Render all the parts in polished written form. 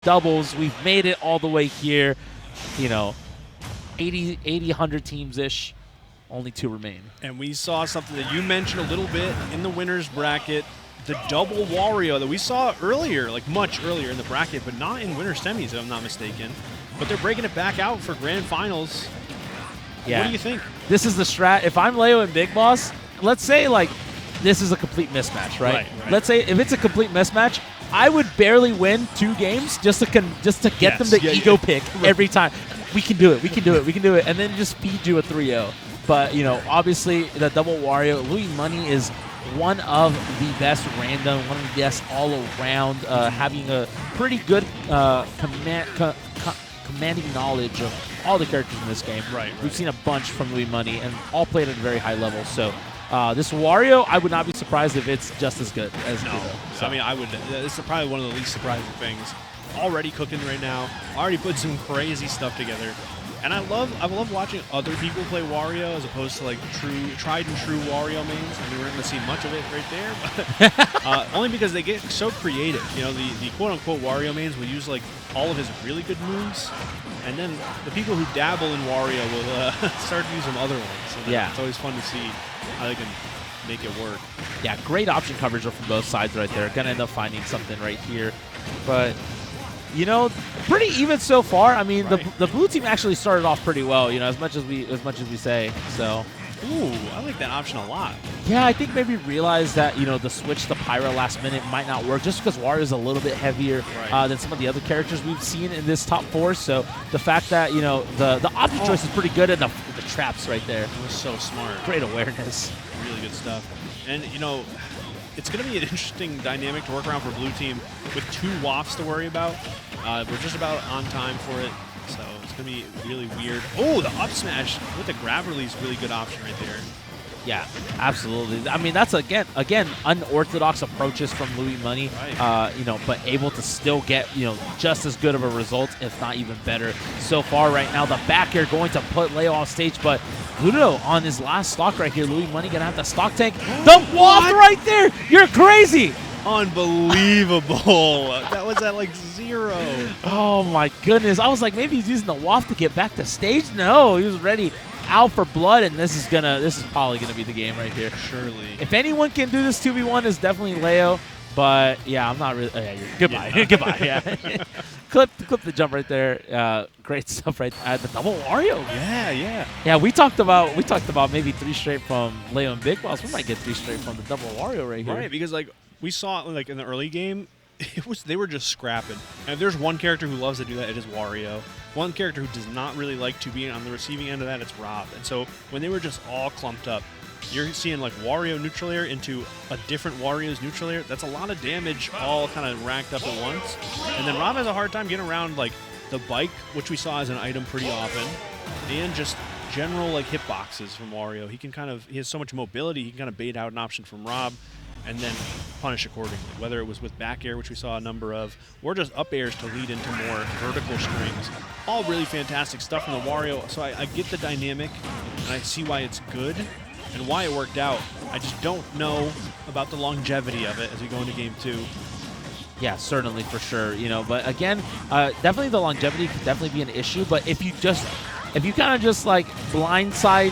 doubles. We've made it all the way here. 80, 100 teams-ish. Only 2 remain. And we saw something that you mentioned a little bit in the winner's bracket, the double Wario that we saw earlier, like much earlier in the bracket, but not in winner semis, if I'm not mistaken. But they're breaking it back out for grand finals. Yeah. What do you think? This is the strat. If I'm Leo and Big Boss, let's say like this is a complete mismatch, right? Right. Let's say if it's a complete mismatch, I would barely win 2 games just to get them to ego pick every time. We can do it. We can do it. We can do it. And then just feed you a 3-0. But, obviously the double Wario, Louis Money is one of the best random, one of the best all around, having a pretty good commanding knowledge of all the characters in this game. Right. We've seen a bunch from Louis Money and all played at a very high level. So this Wario, I would not be surprised if it's just as good as Pluto. So. I mean, I would. This is probably one of the least surprising things. Already cooking right now. Already put some crazy stuff together. And I love watching other people play Wario as opposed to like tried and true Wario mains. I mean, we're not going to see much of it right there, but only because they get so creative. The quote unquote Wario mains will use like all of his really good moves, and then the people who dabble in Wario will start to use some other ones. So yeah, it's always fun to see how they can make it work. Yeah, great option coverage from both sides right there. Gonna end up finding something right here, but. Pretty even so far. I mean, the blue team actually started off pretty well. As much as we say. So, ooh, I like that option a lot. Yeah, I think maybe realize that the switch to Pyra last minute might not work just because Wario's a little bit heavier than some of the other characters we've seen in this top 4. So the fact that the object choice is pretty good and the traps right there. It was so smart. Great awareness. Really good stuff. And it's going to be an interesting dynamic to work around for blue team with 2 wafts to worry about. We're just about on time for it, so it's going to be really weird. Oh, the up smash with the grab release, really good option right there. Yeah, absolutely. I mean, that's again unorthodox approaches from Louis Money, but able to still get just as good of a result, if not even better. So far right now, the back air going to put Leo off stage, but Pluto on his last stock right here. Louis Money gonna have the stock tank. The waft right there. You're crazy. Unbelievable. That was at like 0. Oh my goodness. I was like, maybe he's using the waft to get back to stage. No, he was ready. Out for blood, and this is probably gonna be the game right here. Surely. If anyone can do this 2v1, is definitely Leo. But yeah, I'm not really. Goodbye. Yeah. Goodbye. Yeah. clip the jump right there. Great stuff right there. The double Wario. Yeah. Yeah, we talked about maybe 3 straight from Leo and Big Boss. We might get 3 straight from the double Wario right here. Right, because like we saw like in the early game, they were just scrapping. And if there's one character who loves to do that, it is Wario. One character who does not really like to be on the receiving end of that, it's Rob. And so when they were just all clumped up, you're seeing like Wario neutral air into a different Wario's neutral air. That's a lot of damage all kind of racked up at once. And then Rob has a hard time getting around like the bike, which we saw as an item pretty often, and just general like hitboxes from Wario. He has so much mobility, he can kind of bait out an option from Rob and then punish accordingly, whether it was with back air, which we saw a number of, or just up airs to lead into more vertical strings. All really fantastic stuff from the Wario, so I get the dynamic, and I see why it's good, and why it worked out. I just don't know about the longevity of it as we go into Game 2. Yeah, certainly, for sure. But again, definitely the longevity could definitely be an issue, but if you kind of just like blindside,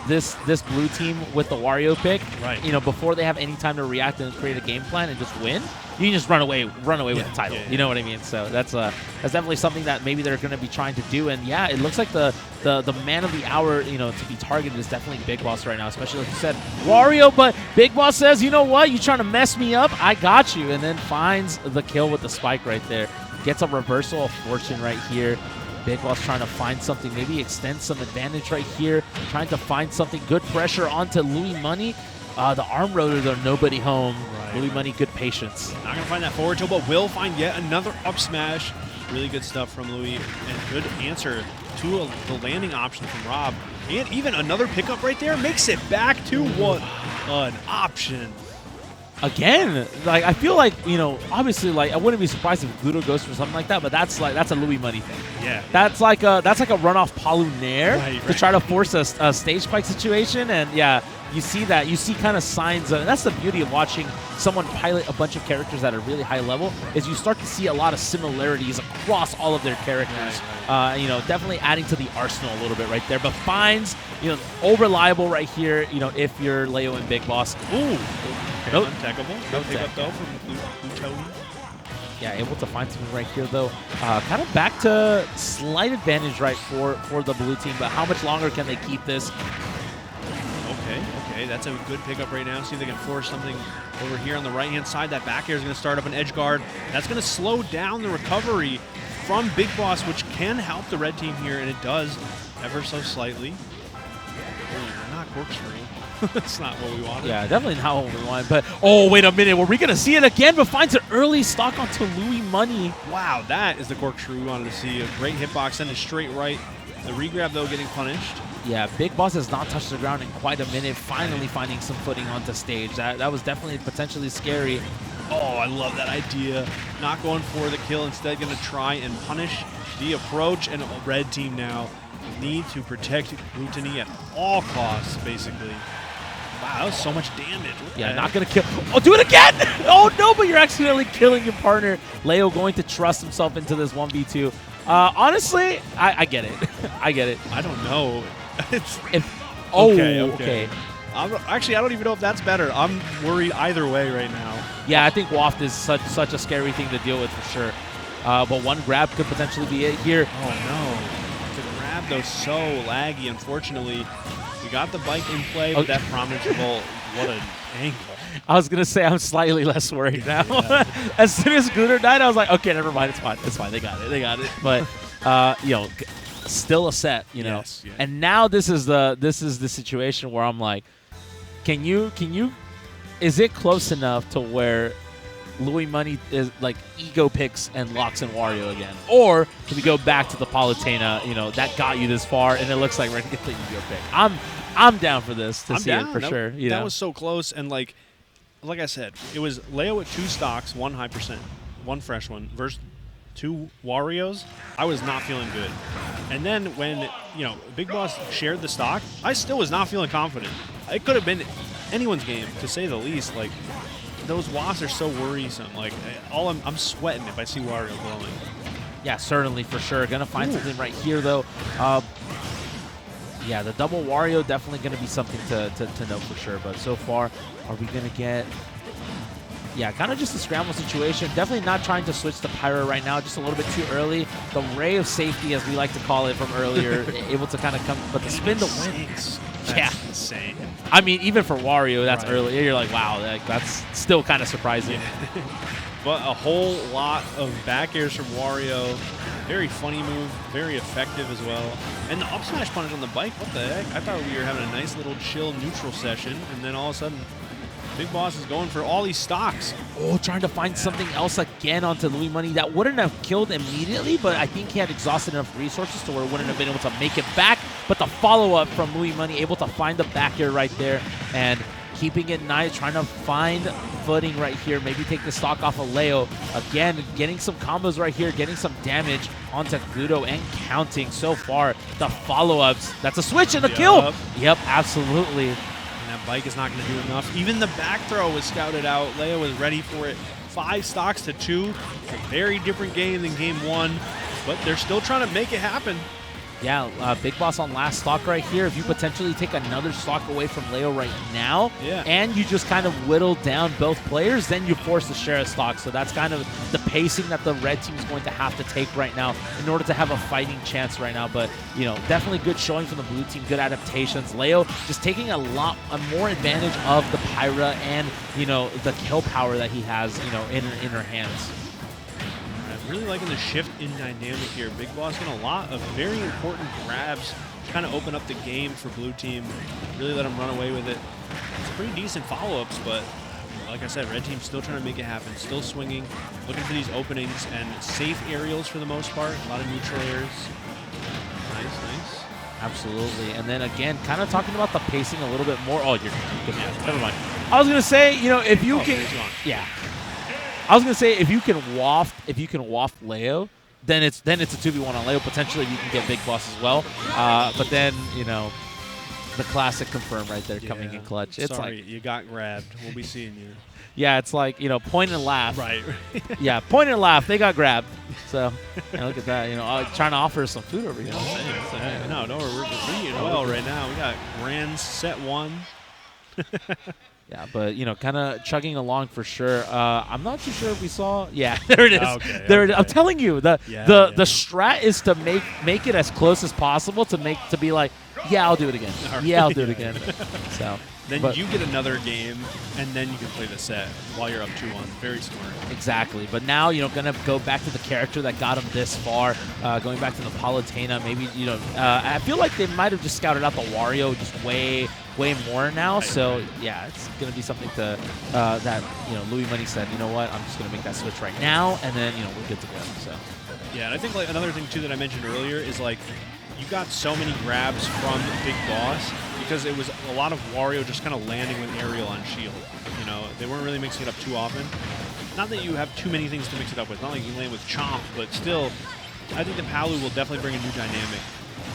this blue team with the Wario pick, right? Before they have any time to react and create a game plan and just win, you can just run away with the title. You know what I mean? So that's definitely something that maybe they're going to be trying to do. And yeah, it looks like the man of the hour, to be targeted is definitely Big Boss right now, especially like you said, Wario. But Big Boss says, you know what? You trying to mess me up? I got you, and then finds the kill with the spike right there. Gets a reversal of fortune right here. Big Boss trying to find something, maybe extend some advantage right here, trying to find something. Good pressure onto Louis Money. The arm rotor, though, nobody home. Right. Louis Money, good patience. Not going to find that forward tilt, but will find yet another up smash. Really good stuff from Louis, and good answer to the landing option from Rob. And even another pickup right there makes it back to an option. Again, like I feel like, you know, obviously, like I wouldn't be surprised if Gluto goes for something like that, but that's a Louis Money thing. Yeah. That's like a runoff Palu Nair Right. to try to force a stage spike situation, and yeah, you see that. You see kind of signs of, and that's the beauty of watching someone pilot a bunch of characters at a really high level, is you start to see a lot of similarities across all of their characters. Right. You know, definitely adding to the arsenal a little bit right there. But finds, you know, all reliable right here, you know, if you're Leo and Big Boss. Ooh. Nope. Untechable. No pick up though from Glutonny. Yeah, able to find something right here though. Kind of back to slight advantage right for the blue team, but how much longer can they keep this? Okay, that's a good pickup right now. See if they can force something over here on the right-hand side. That back air is going to start up an edge guard. That's going to slow down the recovery from Big Boss, which can help the red team here, and it does ever so slightly. Not corkscrew. That's not what we wanted. Yeah, definitely not what we want. But, oh, wait a minute. Were we going to see it again? But finds an early stock onto Louis Money. Wow, that is the corkscrew we wanted to see. A great hitbox, send it straight right. The regrab, though, getting punished. Yeah, Big Boss has not touched the ground in quite a minute, finally finding some footing onto stage. That was definitely potentially scary. Oh, I love that idea. Not going for the kill, instead going to try and punish the approach. And red team now need to protect Glutonny at all costs, basically. Wow, that was so much damage. Yeah, not going to kill. Oh, do it again! Oh, no, but you're accidentally killing your partner. Leo going to trust himself into this 1v2. Honestly, I get it. I get it. I don't know. Okay. Actually, I don't even know if that's better. I'm worried either way right now. Yeah, I think Waft is such a scary thing to deal with for sure. But one grab could potentially be it here. Oh, no. The grab, though, so laggy, unfortunately. We got the bike in play, but that prominence vault, what an angle. I was going to say I'm slightly less worried now. As soon as Gunnar died, I was like, okay, never mind. It's fine. It's fine. They got it. But, you know, still a set, you know. Yes, yeah. And now this is the situation where I'm like, can you is it close enough to where Louis Money is like ego picks and locks in Wario again? Or can we go back to the Palutena, you know, that got you this far, and it looks like we're going to get the ego pick. I'm down for this to see it for sure. That was so close, and like I said, it was Leo with 2 stocks, 1 high percent, 1 fresh one, versus 2 Warios. I was not feeling good. And then when, you know, Big Boss shared the stock, I still was not feeling confident. It could have been anyone's game, to say the least. Like, those wasps are so worrisome. Like, I'm sweating if I see Wario glowing. Yeah, certainly, for sure. Gonna find something right here, though. Yeah, the double Wario definitely going to be something to note for sure. But so far, are we going to get... Yeah, kind of just a scramble situation. Definitely not trying to switch to Pyro right now. Just a little bit too early. The ray of safety, as we like to call it from earlier, able to kind of come... But the spin to win. That's insane. I mean, even for Wario, that's early. You're like, wow, that's still kind of surprising. Yeah. But a whole lot of back airs from Wario. Very funny move, very effective as well. And the up smash punish on the bike, what the heck? I thought we were having a nice little chill neutral session, and then all of a sudden, Big Boss is going for all these stocks. Oh, trying to find something else again onto Louis Money. That wouldn't have killed immediately, but I think he had exhausted enough resources to where it wouldn't have been able to make it back. But the follow-up from Louis Money, able to find the back air right there, and keeping it nice, trying to find footing right here. Maybe take the stock off of Leo. Again, getting some combos right here, getting some damage onto Gluto and counting so far. The follow-ups. That's a switch and a kill. Yep, absolutely. And that bike is not going to do enough. Even the back throw was scouted out. Leo was ready for it. 5 stocks to 2. It's a very different game than game 1, but they're still trying to make it happen. Yeah, Big Boss on last stock right here. If you potentially take another stock away from Leo right now, and you just kind of whittle down both players, then you force the share of stock. So that's kind of the pacing that the red team is going to have to take right now in order to have a fighting chance right now. But, you know, definitely good showing from the blue team, good adaptations. Leo just taking a more advantage of the Pyra and, you know, the kill power that he has, you know, in her hands. Really liking the shift in dynamic here. Big Boss getting a lot of very important grabs to kind of open up the game for blue team. Really let them run away with it. It's pretty decent follow-ups, but like I said, red team still trying to make it happen. Still swinging, looking for these openings and safe aerials for the most part. A lot of neutral airs. Nice. Absolutely. And then again, kind of talking about the pacing a little bit more. Oh, you're good. Never mind. I was gonna say, you know, if you can, he's gone. yeah. I was gonna say if you can waft Leo, then it's a 2v1 on Leo. Potentially you can get Big Boss as well. But then, you know, the classic confirm right there coming in clutch. It's Sorry, like you got grabbed. We'll be seeing you. yeah, it's like, you know, point and laugh. Right. Yeah, point and laugh. They got grabbed. So yeah, look at that. You know, trying to offer us some food over here. No, we're eating well right now. We got grand set 1. Yeah, but, you know, kind of chugging along for sure. I'm not too sure if we saw. Yeah, there it is. Okay, there it is. okay. I'm telling you, the strat is to make it as close as possible to be like, yeah, I'll do it again. Yeah, I'll do it again. So then you get another game, and then you can play the set while you're up 2-1. Very smart. Exactly. But now, you know, going to go back to the character that got him this far, going back to the Palutena. Maybe, you know, I feel like they might have just scouted out the Wario just way more now. So, yeah, it's going to be something to that, you know, Louis Money said, you know what, I'm just going to make that switch right now, and then, you know, we're good to go. So. Yeah, and I think like another thing, too, that I mentioned earlier is, like, you got so many grabs from Big Boss because it was a lot of Wario just kind of landing with aerial on shield. You know, they weren't really mixing it up too often. Not that you have too many things to mix it up with. Not like you can land with Chomp, but still, I think the Palu will definitely bring a new dynamic.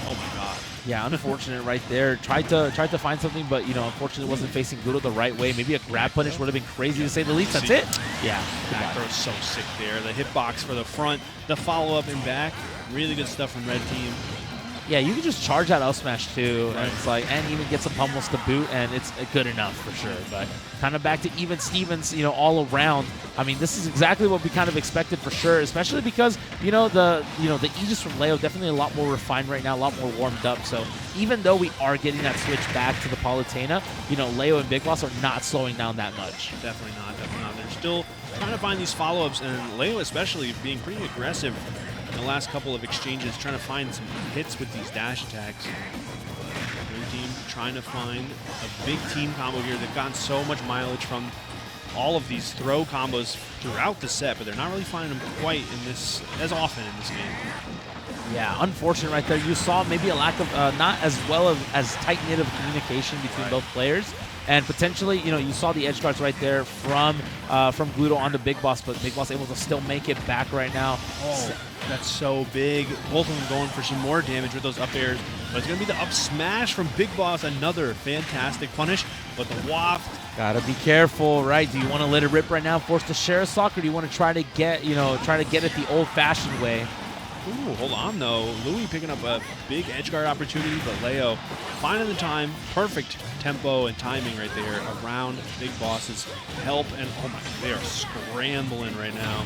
Oh my god. Yeah, unfortunate right there. Tried to find something, but, you know, unfortunately wasn't facing Gluto the right way. Maybe a grab punish would have been crazy to say the least. That's it. Yeah. Back throw so sick there. The hitbox for the front, the follow-up and back. Really good stuff from Red Team. Yeah, you can just charge out L Smash too, and it's like, and even get some pummels to boot, and it's good enough for sure. But kind of back to even Stevens, you know, all around. I mean, this is exactly what we kind of expected for sure, especially because you know the Aegis from Leo definitely a lot more refined right now, a lot more warmed up. So even though we are getting that switch back to the Palutena, you know, Leo and Big Boss are not slowing down that much. Definitely not. They're still trying to find these follow-ups, and Leo especially being pretty aggressive in the last couple of exchanges, trying to find some hits with these dash attacks. Blue team trying to find a big team combo here. They've gotten so much mileage from all of these throw combos throughout the set, but they're not really finding them quite in this as often in this game. Yeah, unfortunate right there. You saw maybe a lack of not as well as tight-knit of communication between both players. And potentially, you know, you saw the edge guards right there from Gluto onto Big Boss, but Big Boss able to still make it back right now. Oh, that's so big. Both of them going for some more damage with those up airs. But it's going to be the up smash from Big Boss. Another fantastic punish, but the waft. Gotta be careful, right? Do you want to let it rip right now, force the share stock, or do you want to try to get it the old-fashioned way? Ooh, hold on, though. Louis picking up a big edgeguard opportunity, but Leo finding the time. Perfect tempo and timing right there around Big Boss's help. And, oh my, they are scrambling right now.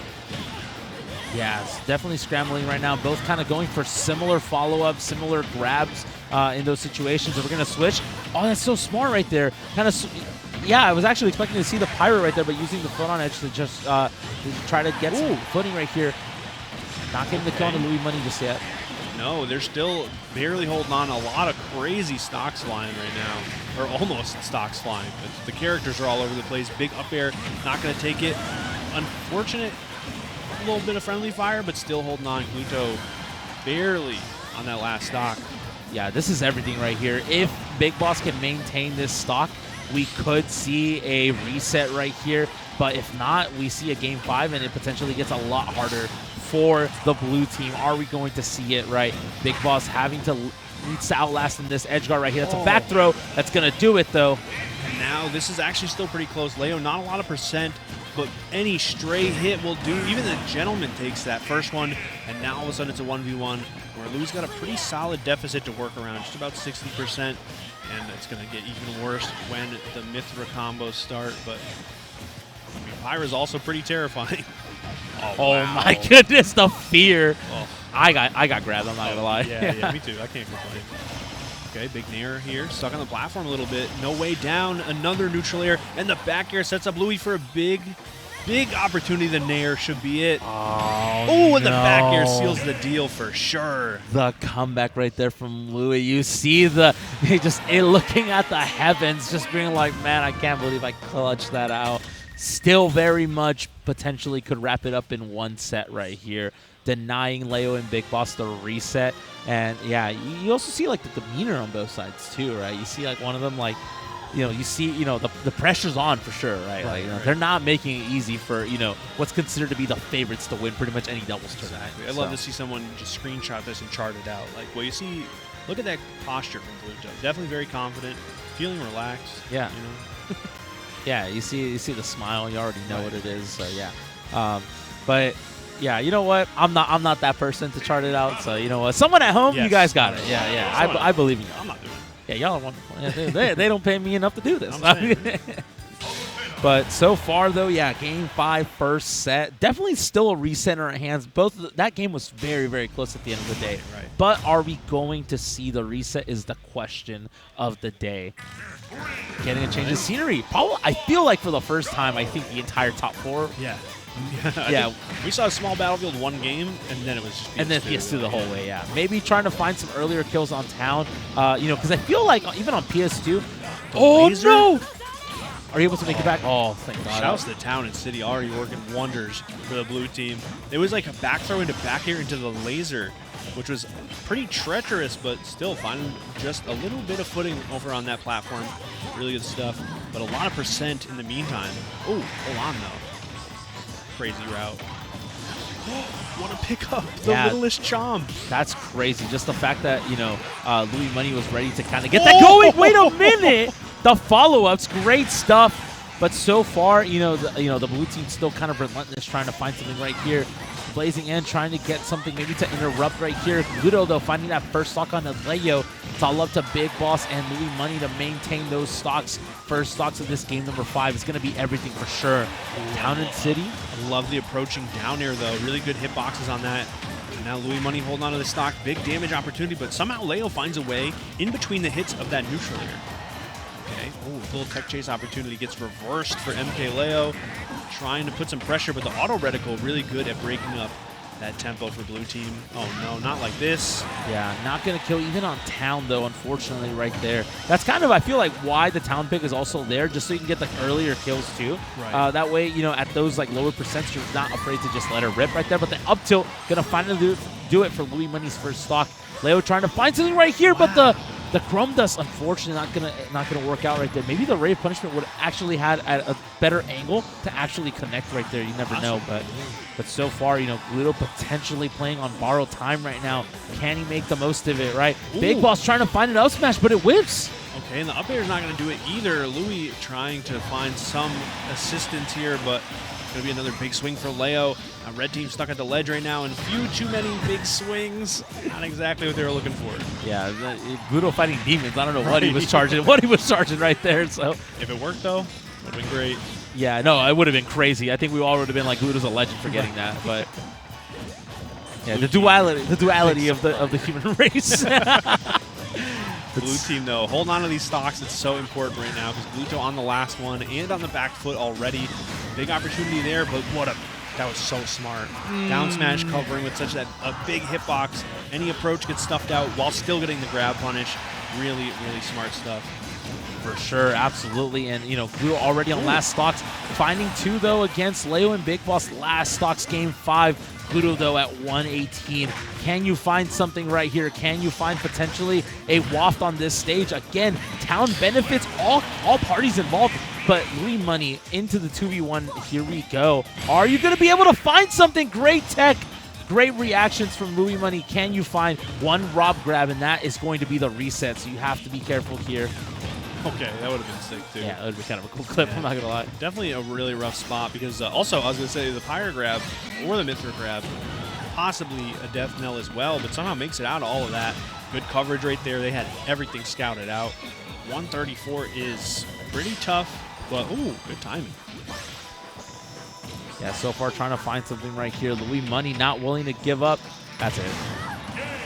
Yeah, it's definitely scrambling right now. Both kind of going for similar follow-ups, similar grabs in those situations. If we're going to switch, oh, that's so smart right there. Kind of, yeah, I was actually expecting to see the Pyro right there, but using the foot on edge to just try to get some footing right here. Not getting the kill on the Louis Money just yet. No, they're still barely holding on. A lot of crazy stocks flying right now, or almost stocks flying. But the characters are all over the place. Big up air, not going to take it. Unfortunate, a little bit of friendly fire, but still holding on. Gluto barely on that last stock. Yeah, this is everything right here. If Big Boss can maintain this stock, we could see a reset right here. But if not, we see a Game 5, and it potentially gets a lot harder for the blue team. Are we going to see it, right? Big Boss needs to outlast in this edge guard right here. That's a back throw. That's going to do it, though. And now this is actually still pretty close. Leo, not a lot of percent, but any stray hit will do. Even the Gentleman takes that first one, and now all of a sudden it's a 1v1 where Lou's got a pretty solid deficit to work around, just about 60%, and it's going to get even worse when the Mithra combos start. But I mean, Pyra's also pretty terrifying. Oh wow. My goodness, the fear. Oh. I got grabbed, I'm not going to lie. Yeah, me too. I can't complain. Okay, big nair here, stuck on the platform a little bit. No way down, another neutral air, and the back air sets up Louis for a big opportunity. The nair should be it. Oh, and the back air seals the deal for sure. The comeback right there from Louis. You see looking at the heavens, just being like, man, I can't believe I clutched that out. Still very much potentially could wrap it up in one set right here, denying Leo and Big Boss the reset. And yeah, you also see like the demeanor on both sides too, right? You see like one of them like you see, the pressure's on for sure, right? Like, Right. they're not making it easy for, what's considered to be the favorites to win pretty much any doubles tournament. Exactly. I'd love to see someone just screenshot this and chart it out. Like, well, you see, look at that posture from Gluto. Definitely very confident, feeling relaxed. Yeah. Yeah, you see the smile. You already know what it is. So yeah, but yeah, you know what? I'm not that person to chart it out. So you know what? Someone at home, you guys got it. Yeah. I believe in you. I'm not doing it. Yeah, y'all are wonderful. Yeah, they don't pay me enough to do this. I'm saying. But so far, though, yeah, Game 5, first set. Definitely still a reset in our hands. That game was very, very close at the end of the day. Right. But are we going to see the reset is the question of the day. Getting a change of scenery. Probably, I feel like for the first time, I think the entire top 4. Yeah. Yeah. We saw a small battlefield one game, and then it was just PS2. And then PS2 the whole way, yeah. Maybe trying to find some earlier kills on town. Because I feel like even on PS2. Oh, laser? no! Are you able to make it back? Oh, thank God. Shouts to Town and City already working wonders for the blue team. It was like a back throw into back air into the laser, which was pretty treacherous, but still finding just a little bit of footing over on that platform. Really good stuff, but a lot of percent in the meantime. Oh, hold on, though. Crazy route. Want to pick up the littlest chomp. That's crazy. Just the fact that, Louis Money was ready to kind of get that going. Wait a minute. The follow-ups, great stuff. But so far, the blue team's still kind of relentless, trying to find something right here. Blazing in, trying to get something maybe to interrupt right here. Gluto, though, finding that first stock on MkLeo. It's all up to Big Boss and Louis Money to maintain those stocks. First stocks of this game, number 5. It's going to be everything for sure. Down in City. I love the approaching down air, though. Really good hitboxes on that. And now Louis Money holding on to the stock. Big damage opportunity, but somehow Leo finds a way in between the hits of that neutral air. Okay, little tech chase opportunity gets reversed for MkLeo. Trying to put some pressure, but the auto reticle really good at breaking up that tempo for blue team. Oh no, not like this. Yeah, not going to kill even on town, though, unfortunately, right there. That's kind of, I feel like, why the town pick is also there, just so you can get the earlier kills, too. Right. That way, at those lower percents, you're not afraid to just let her rip right there. But the up tilt, going to finally do it for Louis Money's first stock. Leo trying to find something right here, but the Chrome Dust, unfortunately, not gonna work out right there. Maybe the Ray of Punishment would actually had a better angle to actually connect right there. You never know, but so far, Gluto potentially playing on borrowed time right now. Can he make the most of it, right? Ooh. Big Boss trying to find an up smash, but it whips. Okay, and the up air is not going to do it either. Louis trying to find some assistance here, but going to be another big swing for Leo. Red team stuck at the ledge right now, and few too many big swings. Not exactly what they were looking for. Yeah, Gluto fighting demons. I don't know what he was charging. What he was charging right there. So if it worked though, would have been great. Yeah, no, it would have been crazy. I think we all would have been like, Gluto's a legend for getting that. But yeah, the duality of the human race. Blue team, though, holding on to these stocks. It's so important right now because Gluto on the last one and on the back foot already. Big opportunity there, but that was so smart. Down smash covering with such a big hitbox. Any approach gets stuffed out while still getting the grab punish. Really, really smart stuff. For sure, absolutely. And, Gluto already on last stocks. Finding 2, though, against Leo and Big Boss. Last stocks, game 5. Gluto, though, at 118. Can you find something right here? Can you find potentially a waft on this stage? Again, town benefits all parties involved. But Louis Money into the 2v1. Here we go. Are you going to be able to find something? Great tech. Great reactions from Louis Money. Can you find one Rob grab? And that is going to be the reset. So you have to be careful here. Okay, that would have been sick, too. Yeah, that would be kind of a cool clip, I'm not going to lie. Definitely a really rough spot because also, I was going to say, the Pyre grab or the Mithril grab, possibly a death knell as well, but somehow makes it out of all of that. Good coverage right there. They had everything scouted out. 134 is pretty tough, but, ooh, good timing. Yeah, so far trying to find something right here. Louis Money not willing to give up. That's it.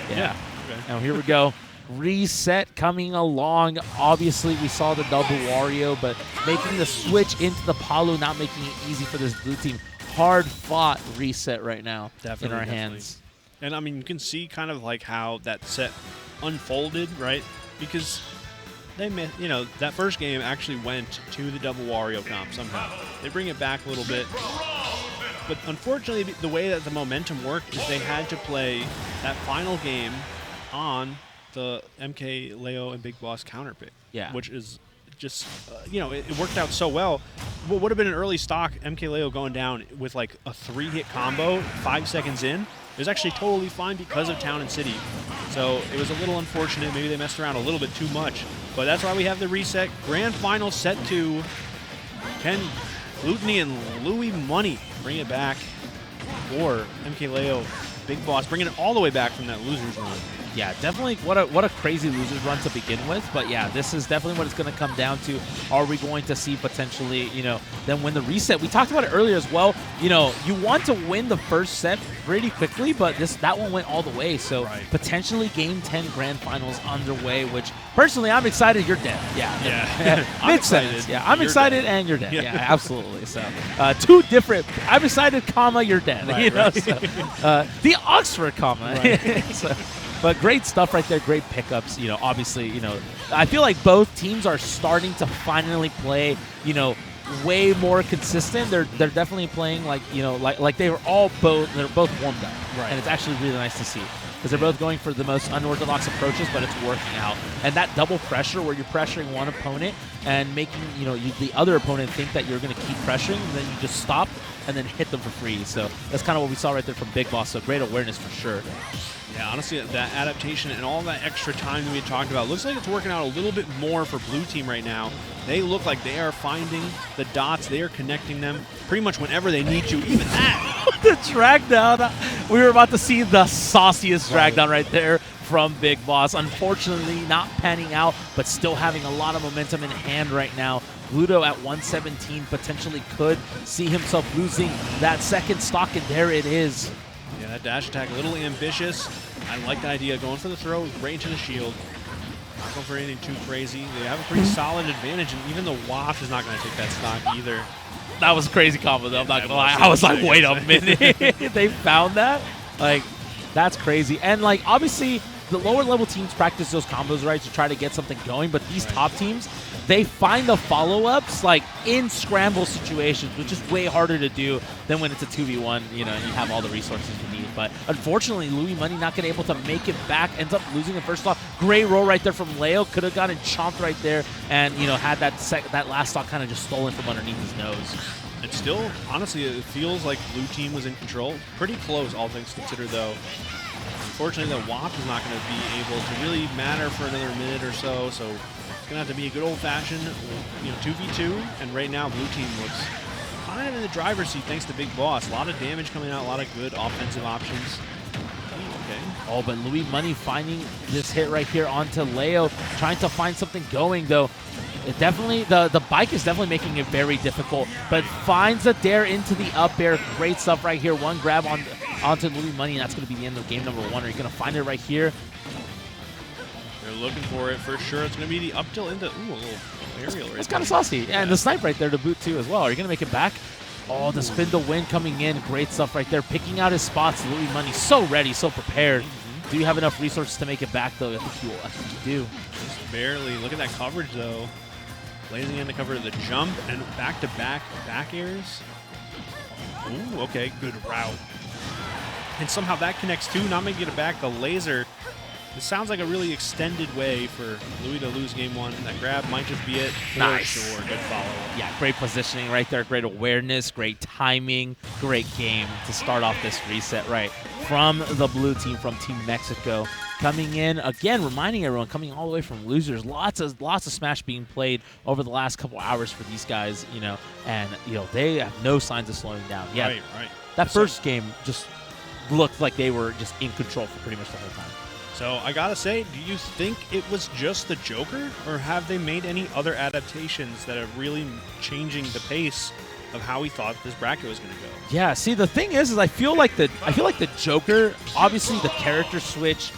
Yeah. Okay. Now here we go. Reset coming along. Obviously, we saw the double Wario, but making the switch into the Palu, not making it easy for this blue team. Hard-fought reset right now in our hands. And, I mean, you can see kind of like how that set unfolded, right? Because they, that first game actually went to the double Wario comp somehow. They bring it back a little bit. But unfortunately, the way that the momentum worked is they had to play that final game on the MkLeo and Big Boss counterpick. Yeah. Which is just, it worked out so well. What would have been an early stock, MkLeo going down with like a 3-hit combo 5 seconds in, it was actually totally fine because of Town and City. So it was a little unfortunate. Maybe they messed around a little bit too much. But that's why we have the reset. Grand final set 2. Can Glutonny and Louis Money bring it back? Or MkLeo, Big Boss, bringing it all the way back from that loser's run. Yeah, definitely what a crazy losers run to begin with. But yeah, this is definitely what it's going to come down to. Are we going to see potentially, then win the reset? We talked about it earlier as well. You want to win the first set pretty quickly, but that one went all the way. So potentially Game 10 Grand Finals underway, which personally I'm excited you're dead. Yeah. I'm excited. Yeah, I'm excited and you're dead. Yeah, absolutely. So two different. I'm excited, comma, you're dead. So, the Oxford comma. Right. But great stuff right there, great pickups. Obviously, I feel like both teams are starting to finally play, way more consistent. They're definitely playing like they're both warmed up. Right. And it's actually really nice to see because they're both going for the most unorthodox approaches, but it's working out. And that double pressure where you're pressuring one opponent and making, the other opponent think that you're going to keep pressuring, and then you just stop and then hit them for free. So that's kind of what we saw right there from Big Boss. So great awareness for sure. Yeah, honestly, that adaptation and all that extra time that we had talked about looks like it's working out a little bit more for Blue Team right now. They look like they are finding the dots. They are connecting them pretty much whenever they need to. Even that. The drag down. We were about to see the sauciest drag down right there from Big Boss. Unfortunately, not panning out, but still having a lot of momentum in hand right now. Gluto at 117 potentially could see himself losing that second stock, and there it is. Yeah, that dash attack, a little ambitious. I like the idea. Going for the throw right into the shield. Not going for anything too crazy. They have a pretty solid advantage, and even the waft is not going to take that stock either. That was a crazy combo, though. I'm not going to lie. I was like, wait a minute. They found that? Like, that's crazy. And, like, obviously, the lower level teams practice those combos, right, to try to get something going. But these top teams, they find the follow-ups, like, in scramble situations, which is way harder to do than when it's a 2v1, and you have all the resources you need. But unfortunately, Louis Money not going to be able to make it back, ends up losing the first stock. Great roll right there from Leo. Could have gotten chomped right there and, had that last stock kind of just stolen from underneath his nose. And still, honestly, it feels like Blue Team was in control. Pretty close, all things considered, though. Unfortunately, the WAP is not going to be able to really matter for another minute or so, so it's going to have to be a good old-fashioned 2v2, and right now Blue Team looks kind of in the driver's seat thanks to Big Boss. A lot of damage coming out, a lot of good offensive options. Okay. Oh, but Louis Money finding this hit right here onto Leo, trying to find something going, though. It definitely, the bike is definitely making it very difficult, but finds a dare into the up air. Great stuff right here. One grab onto Louis Money, and that's going to be the end of game number 1. Are you going to find it right here? They're looking for it for sure. It's going to be the up tilt into, ooh, a little aerial right. It's kind of saucy. Yeah, and the snipe right there to boot too as well. Are you going to make it back? Oh, the spin to win coming in. Great stuff right there. Picking out his spots. Louis Money so ready, so prepared. Do you have enough resources to make it back, though? I think you do. Just barely. Look at that coverage, though. Blazing in to cover the jump and back-to-back back airs. Ooh, okay, good route. And somehow that connects too, not making it back. The laser. This sounds like a really extended way for Louis to lose game 1. That grab might just be it. Nice. Sure, good follow-up. Yeah, great positioning right there. Great awareness, great timing, great game to start off this reset right from the blue team, from Team Mexico. Coming in, again, reminding everyone, coming all the way from losers. Lots of Smash being played over the last couple hours for these guys, and, they have no signs of slowing down. Yeah, right. That first game just looked like they were just in control for pretty much the whole time. So I gotta say, do you think it was just the Joker, or have they made any other adaptations that are really changing the pace of how we thought this bracket was going to go? Yeah, see, the thing is I feel like the Joker, obviously the character switch,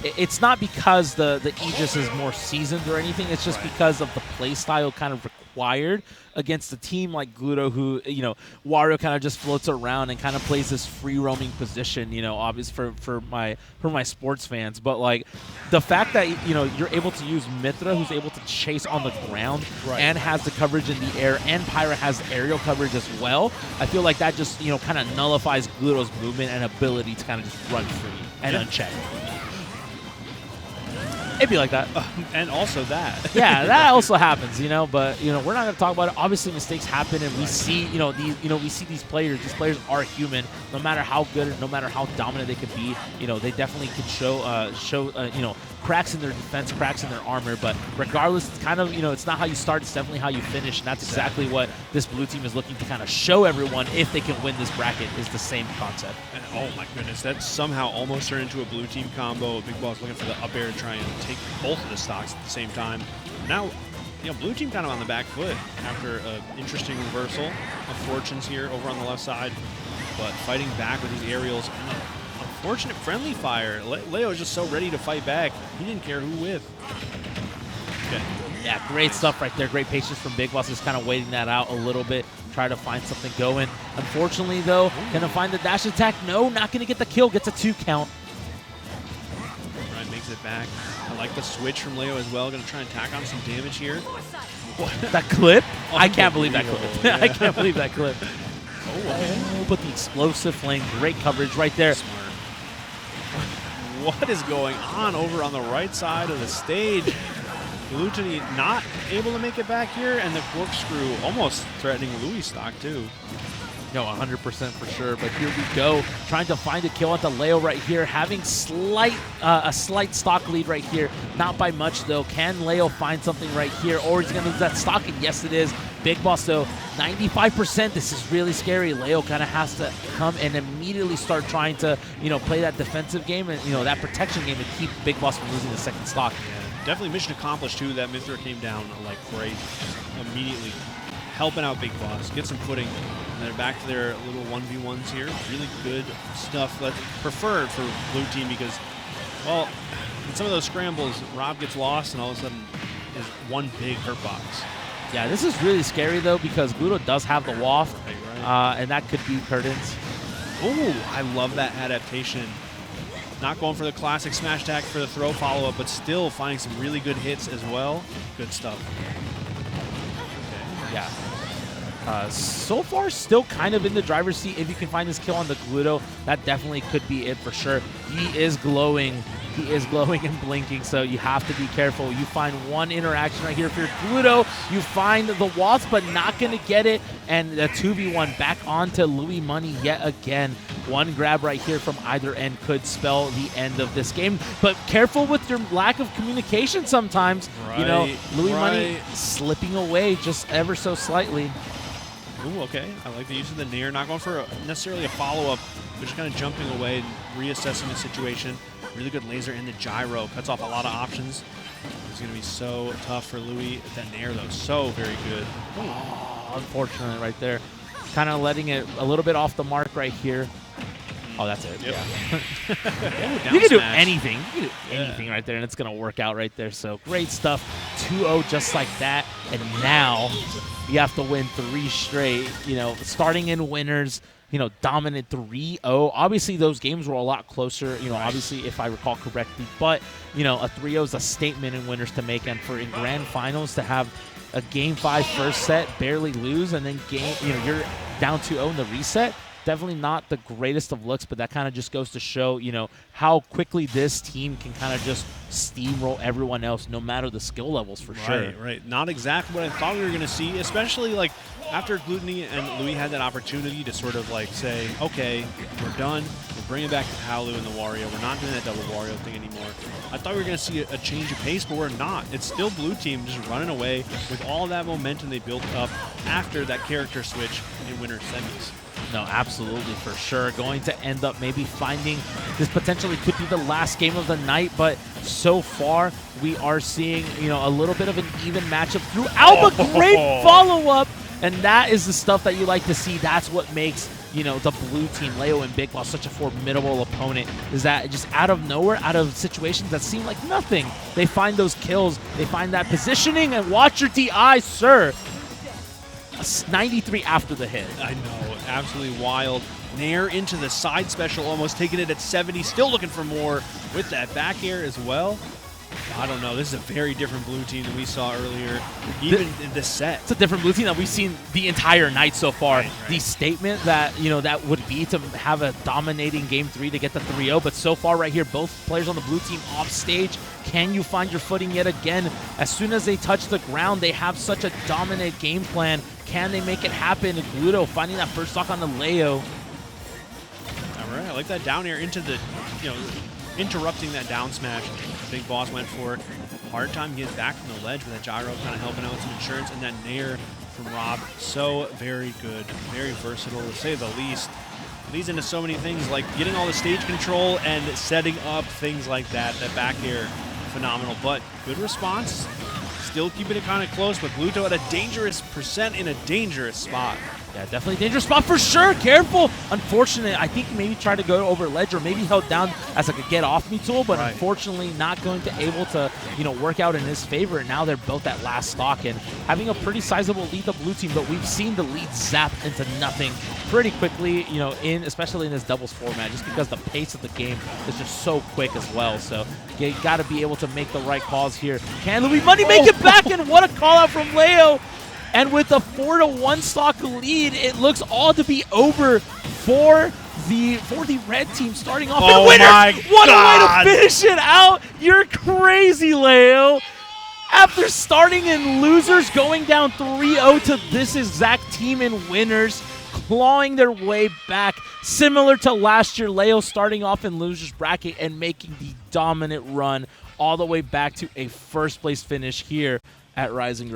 it's not because the Aegis is more seasoned or anything. It's just because of the play style kind of required against a team like Gluto, who, Wario kind of just floats around and kind of plays this free roaming position, obviously for my sports fans. But like the fact that, you're able to use Mithra, who's able to chase on the ground and has the coverage in the air, and Pyra has aerial coverage as well, I feel like that just, kind of nullifies Gluto's movement and ability to kind of just run free and unchecked. It'd be like that. And also that. Yeah, that also happens, but we're not going to talk about it. Obviously mistakes happen, and we see we see these players are human. No matter how good, no matter how dominant they could be, they definitely could show cracks in their defense, cracks in their armor. But regardless, it's kind of it's not how you start, it's definitely how you finish, and that's exactly what this blue team is looking to kind of show everyone. If they can win this bracket, is the same concept. And oh my goodness, that somehow almost turned into a blue team combo. Big Boss looking for the up air to try and take both of the stocks at the same time. Now, blue team kind of on the back foot after an interesting reversal of fortunes here over on the left side, but fighting back with these aerials and an unfortunate friendly fire. Leo is just so ready to fight back. He didn't care who with. Okay. Yeah, great stuff right there. Great patience from Big Boss, just kind of waiting that out a little bit, try to find something going. Unfortunately, though, going to find the dash attack. No, not going to get the kill. Gets a 2 count. Right, makes it back. I like the switch from Leo as well. Going to try and tack on some damage here. That clip? I can't believe that clip. Yeah. I can't believe that clip. Oh, but the explosive flame, great coverage right there. Smart. What is going on over on the right side of the stage? Glutonny not able to make it back here, and the corkscrew almost threatening Louis' stock too. No, 100% for sure. But here we go, trying to find a kill at the Leo right here, having a slight stock lead right here. Not by much though. Can Leo find something right here, or he's gonna lose that stock? And yes, it is. Big Boss though, 95%. This is really scary. Leo kind of has to come and immediately start trying to, play that defensive game and that protection game to keep Big Boss from losing the second stock. Yeah, definitely mission accomplished too. That Mithra came down like great, immediately helping out Big Boss, get some footing. And they're back to their little 1v1s here. Really good stuff. That's preferred for blue team because, well, in some of those scrambles, Rob gets lost and all of a sudden is one big hurt box. Yeah, this is really scary though because Gluto does have the waft, Right. and that could be curtains. Oh, I love that adaptation. Not going for the classic smash attack for the throw follow-up, but still finding some really good hits as well. Good stuff. Okay. Yeah. So far, still kind of in the driver's seat. If you can find this kill on the Gluto, that definitely could be it for sure. He is glowing. He is glowing and blinking, so you have to be careful. You find one interaction right here for your Gluto. You find the Wasp, but not going to get it. And the 2v1 back onto Louis Money yet again. One grab right here from either end could spell the end of this game. But careful with your lack of communication sometimes. Right, Louis Money slipping away just ever so slightly. Ooh, okay. I like the use of the Nair. Not going for necessarily a follow-up, but just kind of jumping away and reassessing the situation. Really good laser in the gyro. Cuts off a lot of options. It's going to be so tough for Louis. That Nair, though, so very good. Oh, unfortunate right there. Kind of letting it a little bit off the mark right here. Oh, that's it. Yep. Yeah. You can do anything. You can do anything right there, and it's going to work out right there. So great stuff. 2-0 just like that. And now you have to win 3 straight, starting in winners, dominant 3-0. Obviously, those games were a lot closer, obviously, if I recall correctly. But, a 3-0 is a statement in winners to make. And in grand finals to have a Game 5 first set, barely lose, and then you're down 2-0 in the reset. Definitely not the greatest of looks, but that kind of just goes to show, how quickly this team can kind of just steamroll everyone else, no matter the skill levels, for sure. Right. Not exactly what I thought we were going to see, especially like after Glutonny and Louis had that opportunity to sort of like say, okay, we're done. We're bringing back the Palu and the Wario. We're not doing that double Wario thing anymore. I thought we were going to see a change of pace, but we're not. It's still blue team just running away with all that momentum they built up after that character switch in winter semis. No, absolutely, for sure. Going to end up maybe finding this potentially could be the last game of the night, but so far we are seeing, a little bit of an even matchup throughout. But great follow-up, and that is the stuff that you like to see. That's what makes, the blue team, Leo and Big Boss, such a formidable opponent, is that just out of nowhere, out of situations that seem like nothing, they find those kills, they find that positioning, and watch your DI, sir. 93 after the hit. I know, absolutely wild. Nair into the side special, almost taking it at 70, still looking for more with that back air as well. I don't know. This is a very different blue team than we saw earlier, even in this set. It's a different blue team that we've seen the entire night so far. Right. The statement that, that would be to have a dominating game 3 to get the 3-0, but so far right here, both players on the blue team off stage. Can you find your footing yet again? As soon as they touch the ground, they have such a dominant game plan. Can they make it happen? Gluto finding that first stock on the Leo. All right, I like that down air into the, interrupting that down smash. Big Boss went for it. Hard time getting back from the ledge with that gyro kind of helping out with some insurance, and that nair from Rob. So very good, very versatile to say the least. Leads into so many things like getting all the stage control and setting up things like that. That back air, phenomenal, but good response. Still keeping it kind of close, but Gluto at a dangerous percent in a dangerous spot. Yeah, definitely a dangerous spot for sure. Careful. Unfortunate. I think maybe tried to go over ledge or maybe held down as like a get off me tool, but right. Unfortunately not going to able to, work out in his favor. And now they're built that last stock and having a pretty sizable lead, the blue team, but we've seen the lead zap into nothing pretty quickly, especially in this doubles format, just because the pace of the game is just so quick as well. So you got to be able to make the right calls here. Can Louis Money make it back? And what a call out from Leo. And with a 4-1 stock lead, it looks all to be over for the red team starting off in winners. What a way to finish it out. You're crazy, Leo. After starting in losers, going down 3-0 to this exact team in winners, clawing their way back. Similar to last year, Leo starting off in losers bracket and making the dominant run all the way back to a first place finish here at Rising Ground.